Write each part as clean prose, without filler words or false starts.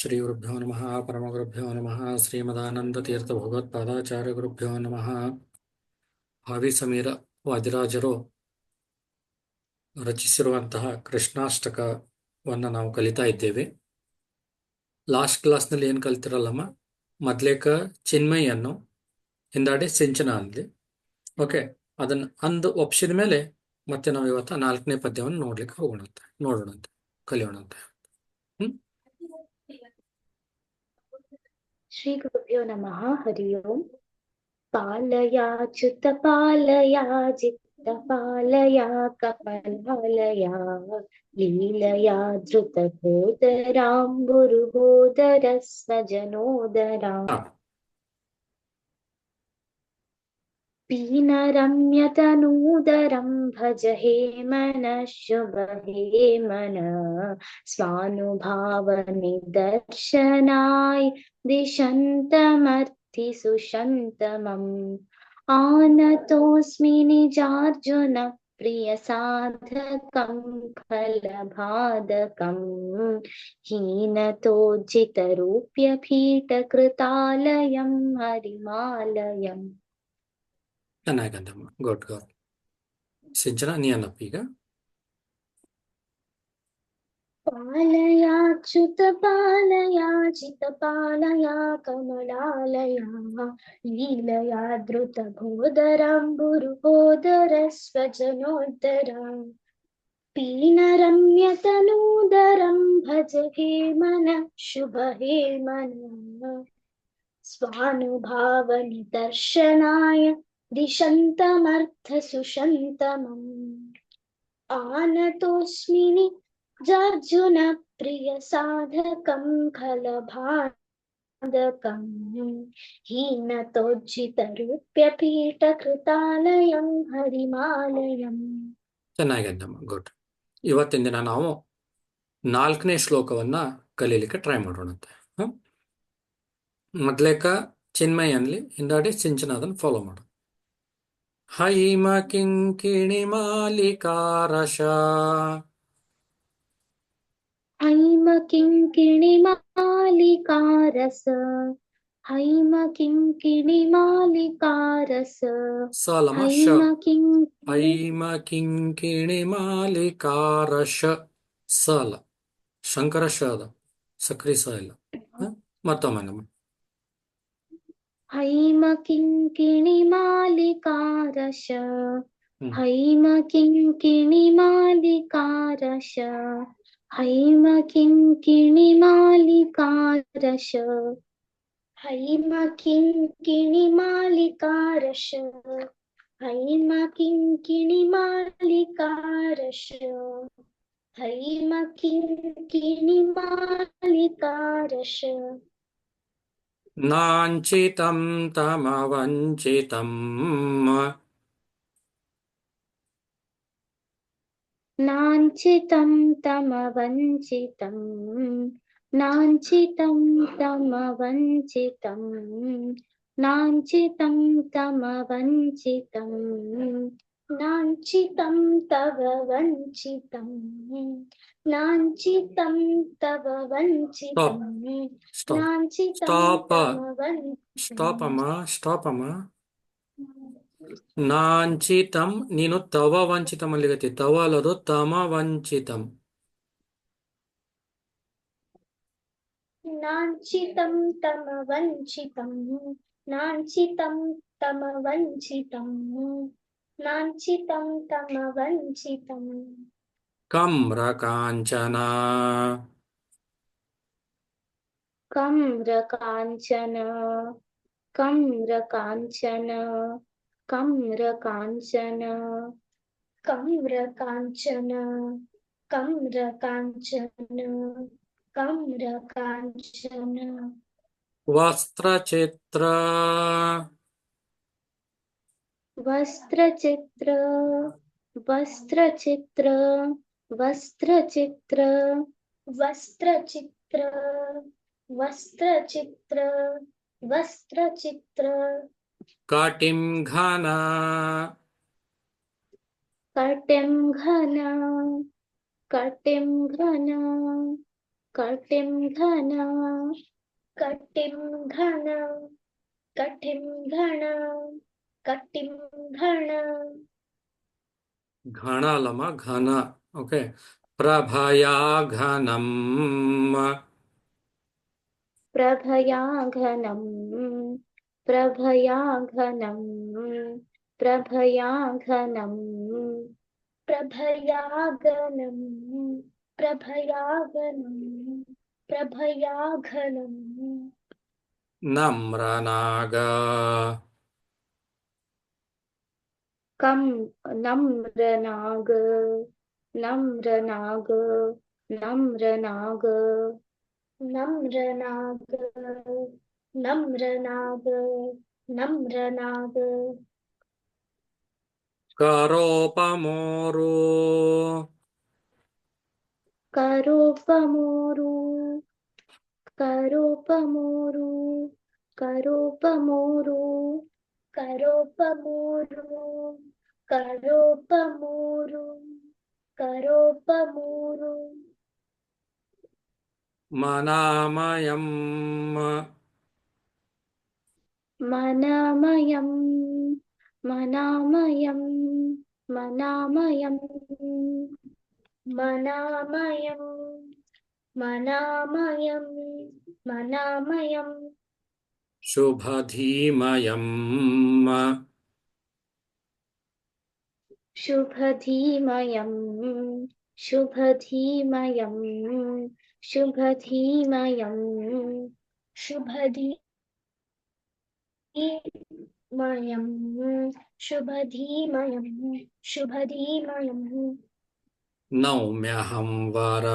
ಶ್ರೀ ಗುರುಭ್ಯೋ ನಮಃ ಪರಮಗುರುಭ್ಯೋ ನಮಃ ಶ್ರೀಮದಾನಂದತೀರ್ಥ ಭಗವತ್ಪಾದಾಚಾರ್ಯ ಗುರುಭ್ಯೋ ನಮಃ. ಹಾವಿ ಸಮೀರ ವಾದಿರಾಜರು ರಚಿಸಿರುವಂತಹ ಕೃಷ್ಣಾಷ್ಟಕವನ್ನು ನಾವು ಕಲಿತಾ ಇದ್ದೇವೆ. ಲಾಸ್ಟ್ ಕ್ಲಾಸ್ನಲ್ಲಿ ಏನು ಕಲಿತಿರಲ್ಲಮ್ಮ, ಮೊದಲೇಕ ಚಿನ್ಮಯನ್ನು ಹಿಂದಾಡಿ ಸಿಂಚನ ಅಂದ್ಲಿ. ಓಕೆ, ಅದನ್ನು ಅಂದು ಒಪ್ಸಿದ ಮೇಲೆ ಮತ್ತೆ ನಾವು ಇವತ್ತು 4ನೇ ಪದ್ಯವನ್ನು ನೋಡ್ಲಿಕ್ಕೆ ನೋಡೋಣಂತೆ ಕಲಿಯೋಣಂತೆ. ಶ್ರೀ ಗುರುಭ್ಯೋ ನಮಃ. ಹರಿ ಓಂ. ಪಾಲಯಾಚ್ಯುತ ಪಾಲಯಾಜಿತ್ತ ಪಾಲಯಾ ಕಪಲಾಲಯಾ ಲೀಲಯಾ ಧೃತ ಗೋದರಾಂಬುರುಗೋದರ ಸ್ವಜನೋದರಾ पीनरम्यतनूदरं भज हेमन शुभ हेमन स्वानुभावनिदर्शनाय दिशन्तमर्थि सुशन्तमम् आनतोऽस्मि निजार्जुन प्रियसाधकं फलबाधकं हीनतोज्जितरूप्यपीठकृतालयं हरिमालयम्. ಚೆನ್ನಾಗಂದಮ್ಮ, ಗುಡ್ ಗುಡ್. ಸಿಂಚನ ನೀ ಅನ್ನಪ್ಪ ಈಗ. ಪಾಲಯಾಚ್ಯುತ ಪಾಲಯಾಚಿತ ಪಾಲಯಾ ಕಮಲಾಲಯಾ ಲೀಲಯಾ ಧೃತ ಗೋದರಾಂಬುರುಗೋದರ ಸ್ವಜನೋದರ ಪೀನರಮ್ಯತನೂದರಂ ಭಜ ಹೇಮನ ಶುಭ ಹೇಮನ स्वानुभावनिदर्शनाय दिशन्तमर्थ सुशन्तमम् आनतोऽस्मि निजार्जुन प्रियसाधकं खलबाधकं हीनतोज्जितरूप्यपीठकृतालयं हरिमालयम्. ಚೆನ್ನಾಗಂದಮ್ಮ, ಗುಡ್. ಇವತ್ತಿನ ದಿನ ನಾವು 4ನೇ ಶ್ಲೋಕವನ್ನ ಕಲೀಲಿಕ್ಕೆ ಟ್ರೈ ಮಾಡೋಣಂತೆ. ಮೊದ್ಲೇಕ ಚಿನ್ಮಯ ಅನ್ಲಿ, ಹಿಂದಾಡಿ ಸಿಂಚನ ಅದನ್ನು ಫಾಲೋ ಮಾಡು. ಹೈಮ ಕಿಂಕಿಣಿ ಮಾಲಿಕಾರಶ ಹೈಮ ಕಿಂಕಿಣಿ ಮಾಲಿಕಾರಸ ಹೈಮ ಕಿಂಕಿಣಿ ಮಾಲಿಕಾರಸ ಸಾಲಮ ಶ. ಹೈಮ ಕಿಂಕಿಣಿ ಮಾಲಿಕಾರಶ ಸಾಲ ಶಂಕರ ಶ ಅದ, ಸಕ್ರಿ ಸ ಇಲ್ಲ. ಮತ್ತೊಮ್ಮೆ ನಮ್ಮ ಹೈಮ ಕಿಂಕಿಣಿ ಮಾಲಿಕಾರಶ ಹೈಮ ಕಿಂಕಿಣಿ ಮಾಲಿಕಾರಶ ಹೈಮ ಕಿಂಕಿಣಿ ಮಾಲಿಕಾರಶ ಹೈಮ ಕಿಂಕಿಣಿ ಮಾಲಿಕಾರಶ ಹೈಮ ಕಿಂಕಿಣಿ ಮಾಲಿಕಾರಶ ಹೈಮ ಕಿಂಕಿಣಿ ಮಾಲಿಕಾರಶ ನಾಂಚಿತಂ ತಮವಂಚಿತಂ ನಾಂಚಿತಂ ತಮವಂಚಿತಂ ನಾಂಚಿತಂ ತಮವಂಚಿತಂ ನಾಂಚಿತಂ ತಮವಂಚಿತಂ ನಾಂಚಿತಂ ತವ ವಂಚಿತಂ ನಾಂಚಿತಂ ತವ ವಂಚಿತಂ ನಾಂಚಿತಂ ತವ ವಂಚಿತಂ. ಸ್ಟಾಪ್ ಅಮ್ಮ. ನಾಂಚಿತಂ ನೀನು ತವ ವಂಚಿತಂ ಅಲ್ಲಿಗತಿ, ತವ ಅಲ್ಲದು ತಮ ವಂಚಿತಂ. ನಾಂಚಿತಂ ತಮ ವಂಚಿತಂ ನಾಂಚಿತಂ ತಮ ವಂಚಿತಂ ನಾಂಚಿತಂ ತಮ ವಂಚಿತಂ. ಕಮ್ರ ಕಾಂಚನ ಕಮ್ರ ಕಾಂಚನ ಕಮ್ರ ಕಾಂಚನ ಕಮ್ರ ಕಾಂಚನ ಕಮ್ರ ಕಾಂಚನ ಕಮ್ರ ಕಾಂಚನ ಕಮ್ರ ಕಾಂಚನ. ವಸ್ತ್ರಚಿತ್ರ ವಸ್ತ್ರಚಿತ್ರ ವಸ್ತ್ರಚಿತ್ರ ವಸ್ತ್ರಚಿತ್ರ ವಸ್ತ್ರಚಿತ್ರ ವಸ್ತ್ರಚಿತ್ರ ವಸ್ತ್ರಚಿತ್ರ. ಕಟಿಂ ಘನ ಕಟಿಂ ಘನ ಕಟಿಂ ಘನ कटिं घन कटिं घन कटिं घन कटिं घन घन अಲ್ಲಮ್ಮ ಘನ. ಓಕೆ. ಪ್ರಭಯಾ ಘನಂ. प्रभया घनं प्रभया घनं प्रभया घनं प्रभया घनं प्रभया घनं प्रभया घनं ನಮ್ರನಾಗ. कं नम्रनाग नम्रनाग नम्रनाग नम्रनाग नम्रनाग नम्रनाग ಕರೋಪಮೋರು. करोपमोरु करोपमोरु करोपमोरु करोपमोरु करोपमोरु करोपमोरु ಮನಾಮಯಂ. मनामयं मनामयं मनामयं मनामयं मनामयं मनामयं ಶುಭಧೀಮಯಂ. शुभधीमयं शुभधीमयं शुभधीमयं शुभधीमयं शुभधीमयं शुभधीमयं ನೌಮ್ಯಹಂ ವರ.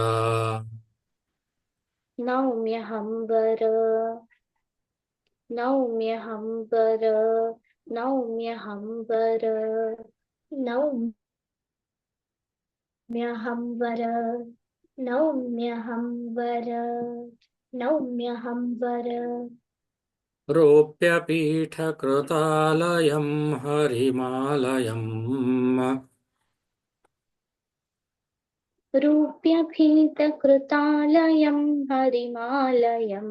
नौम्यहं वर नौम्यहं वर नौम्यहं वर नौम्यहं वर नौम्यहं वर नौम्यहं वर ರೂಪ್ಯಪೀಠಕೃತಾಲಯಂ ಹರಿಮಾಲಯಂ. रूप्यभीतकृतालयं हरिमालयं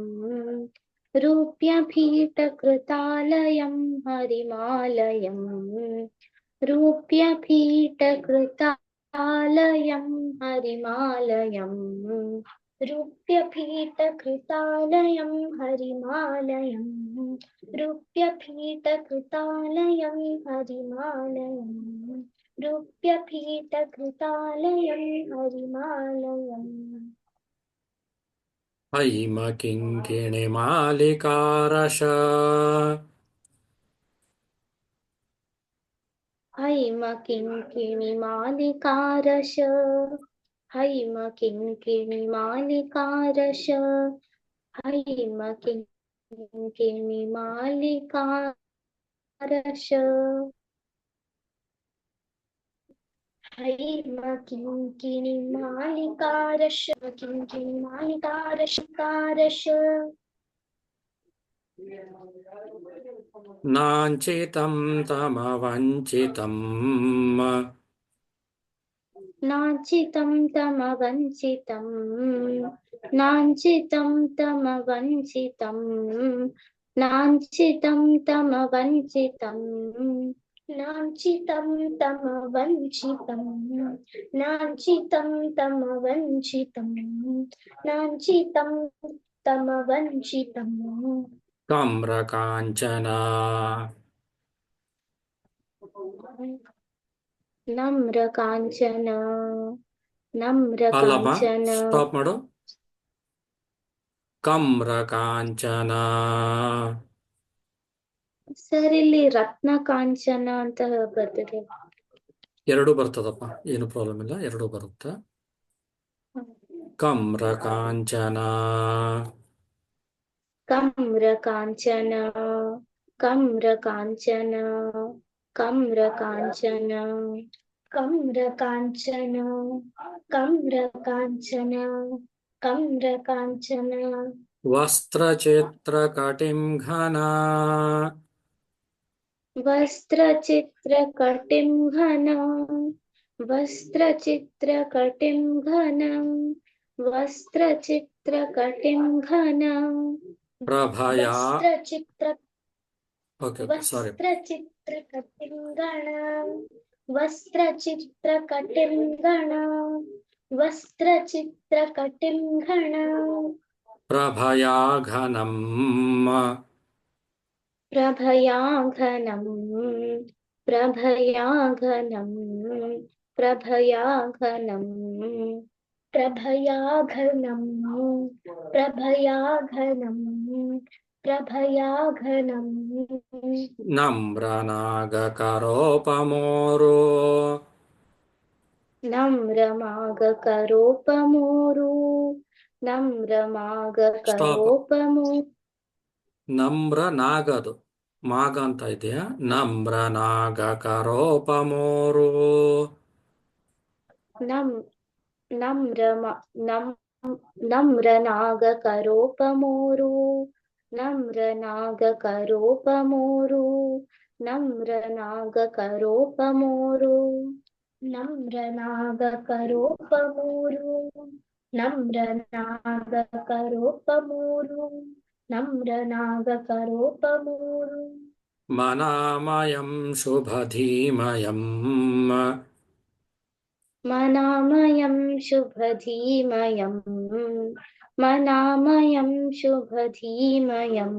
रूप्यभीतकृतालयं हरिमालयं रूप्यभीतकृतालयं हरिमालयं रूप्यभीतकृतालयं हरिमालयं रूप्यभीतकृतालयं हरिमालयं रूप्यभीतकृतालयं हरिमालयम् हैम किङ्किणिमालिकारश. हैम किङ्किणिमालिकारश हैम किङ्किणिमालिकारश हैम किङ्किणिमालिकारश हैम किङ्किणिमालिकारश किङ्किणिमालिकारश ನಾಂಚಿತಂ ತಮವಂಚಿತಂ. नाचितं तमवञ्चितं नाञ्चितं तमवञ्चितं नाञ्चितं तमवञ्चितं नाञ्चितं तमवञ्चितं नाञ्चितं तमवञ्चितं नाञ्चितं तमवञ्चितं ಕಮ್ರಕಾಂಚನ. नम्रकाञ्चन ಅಲ್ಲಮ್ಮ, नम्रकाञ्चन ಸ್ಟಾಪ್ ಮಾಡು. ಕಮ್ರಕಾಂಚನ. ಸರ್ ಇಲ್ಲಿ ರತ್ನ ಕಾಂಚನ ಅಂತ ಬರ್ತಿದೆ. ಎರಡು ಬರ್ತದಪ್ಪ, ಏನು ಪ್ರಾಬ್ಲಮ್ ಇಲ್ಲ, ಎರಡು ಬರುತ್ತೆ. ಕಮ್ರಕಾಂಚನ. ಕಮ್ರಕಾಂಚನ ಕಮ್ರಕಾಂಚನ ಕಮ್ರಕಾಂಚನ ಕಮ್ರಕಾಂಚನ ಕಮ್ರಕಾಂಚನ ಕಮ್ರಕಾಂಚನ ವಸ್ತ್ರಚಿತ್ರಕಟಿಂ ಘನ. वस्त्रचित्रकटिं घन वस्त्रचित्रकटिं घनं वस्त्रचित्रकटिं घनं प्रभया वस्त्रचित्र ओके सारी वस्त्रचित्रकटिं घनं वस्त्रचित्रकटिं घनं वस्त्रचित्रकटिं घनं प्रभया घनं प्रभया घनं प्रभया घनं प्रभया घनं प्रभया घनं प्रभया घनं प्रभया घनं नम्रनागकरोपमोरो नम्रमागकरोपमोरु स्टाप नम्रमागकरोपमो ನಮ್ರನಾಗದು ಮಾಗ ಅಂತ ಇದೆಯಾ ನಮ್ರನಾಗಕರೋಪಮೋರು नम नम्रमा नम नम्रनागकरोपमोरु नम्रनागकरोपमोरु नम्रनागकरोपमोरु नम्रनागकरोपमोरु नम्रनागकरोपमोरु नम्रनागकरोपमोरु मनामयं शुभधीमयम् मनामयं शुभधीमयं मनामयं शुभधीमयं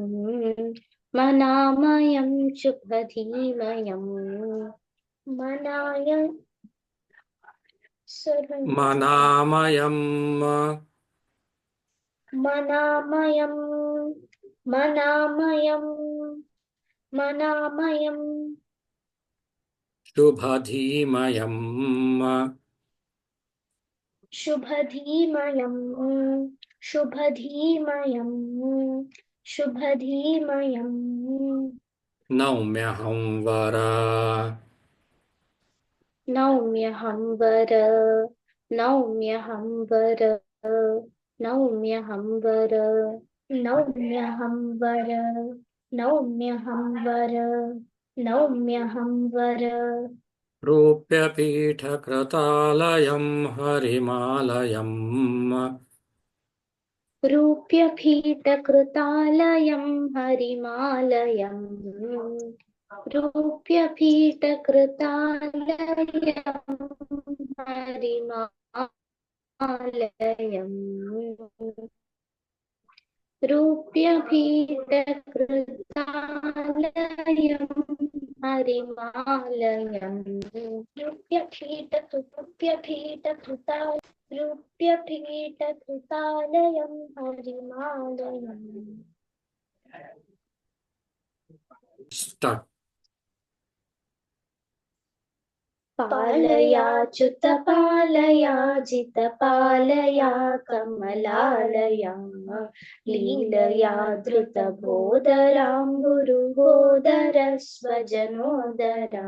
मनामयं शुभधीमयं मनाय मनामयं मनामयं मनामयं मनामयं शुभधीमयम् शुभधीमयं शुभधीमयं शुभधीमयं नौम्यहं वर नौम्यहं वर नौम्यहं वर नौम्यहं वर नौम्यहं वर नौम्यहं वर नौम्यहं वर रूप्यपीठकृतालयं हरिमालयम् रूप्यपीठकृतालयं हरिमालयम् रूप्यपीठकृतालयं हरिमालयम् रूप्यपीठकृतालयं हरिमालयम् रूप्यपीठकृतालयं हरिमालयम् स्टार्ट पालयाच्युत पालयाजित पालया कमलालया लीलया धृतबोधरां गुरुबोधर स्वजनोदरा